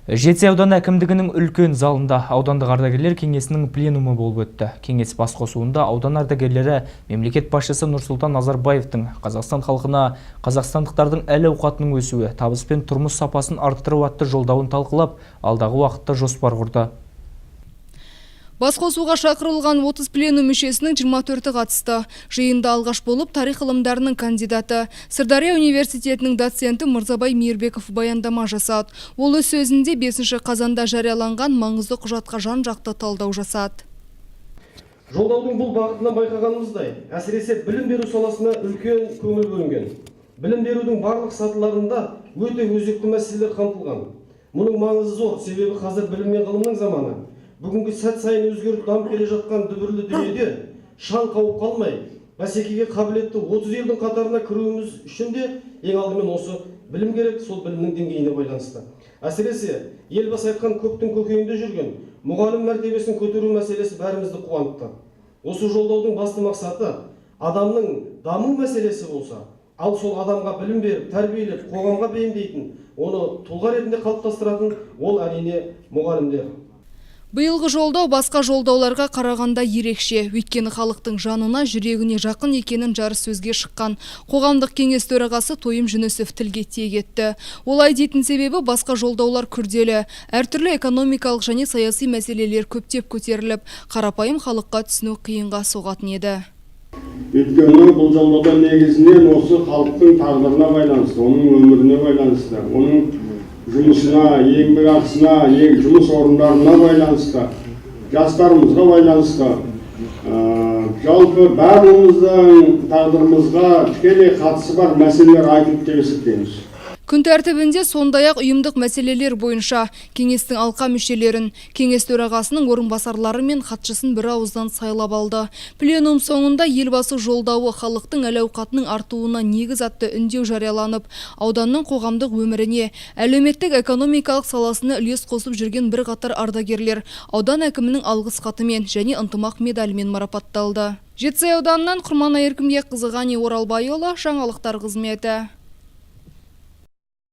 Жетісай ауданы әкімдігінің үлкен залында аудандық ардагерлер кеңесінің пленумы болып өтті. Кеңес басқосуында аудан ардагерлері мемлекет басшысы Нұрсұлтан Назарбаевтың Қазақстан халқына қазақстандықтардың әл-ауқатының өсуі, табыс пен тұрмыс сапасын арттыру атты жолдауын талқылап, алдағы уақытта жоспар құрды. Басқосуға шақырылған 30 пленум мүшесінің 24-і қатысты. Жиында алғаш болып тарих ғылымдарының кандидаты, Сырдария университетінің доценті Мырзабай Мейірбеков баяндама жасады. Ол өз сөзінде 5 қазанда жарияланған маңызды құжатқа жан-жақты талдау жасады. Жолдаудың бұл бағытынан байқағанымыздай, әсіресе білім беру саласына үлкен көңіл бөлінген. Білім берудің барлық сатыларында өте өзекті мәселелер қамтылған. Мұның маңызы зор, себебі қазір білім мен ғылымның заманы. Бүгінгі сәт сайын өзгеріп дамып келе жатқан дүбірлі дүниеде шаң қауып қалмай, бәсекеге қабілетті 30 елдің қатарына кіруіміз үшін де ең алдымен осы білім керек, сол білімнің деңгейіне байланысты. Әсіресе елбасы айтқан көптің көкейінде жүрген мұғалім мәртебесін көтеру мәселесі бәрімізді қуантты. Осы жолдаудың басты мақсаты адамның даму мәселесі болса, ал сол адамға білім беріп, тәрбиелеп, қоғамға бейімдейтін, оны тұлға ретінде қалыптастыратын ол әрине мұғалімдер. Биылғы жолдау басқа жолдауларға қарағанда ерекше, өйткені халықтың жанына, жүрегіне жақын екенін жарыс сөзге шыққан. Қоғамдық кеңес төрағасы Тойым Жүнісов тілге тиек етті. Олай дейтін себебі басқа жолдаулар күрделі, әртүрлі экономикалық және саяси мәселелер көптеп көтеріліп, қарапайым халыққа түсіну қиынға соғатын еді. Өйткені бұл жолдауда негізінен осы халықтың тағдырына байланысты, оның өміріне байланысты, оның жұмысына, еңбек ақысына, жұмыс орындарына байланысты, жастарымызға байланысты, жалпы бәріміздің тағдырымызға тікелей қатысы бар мәселелер айтып деп есептейміз. Күн тәртібінде сондай-ақ ұйымдық мәселелер бойынша кеңестің алқа мүшелерін, кеңес төрағасының орынбасарлары мен хатшысын бір ауыздан сайлап алды. Пленум соңында елбасы жолдауы халықтың әл-ауқатының артуына негіз атты үндеу жарияланып, ауданның қоғамдық өміріне, әлеуметтік экономикалық саласына үлес қосып жүрген бір қатар ардагерлер аудан әкімінің алғыс хатымен және ынтымақ медалімен марапатталды. Жетісай ауданынан Құрман Айыркімбекқызы, Ғани Оралбайұлы, жаңалықтар қызметі.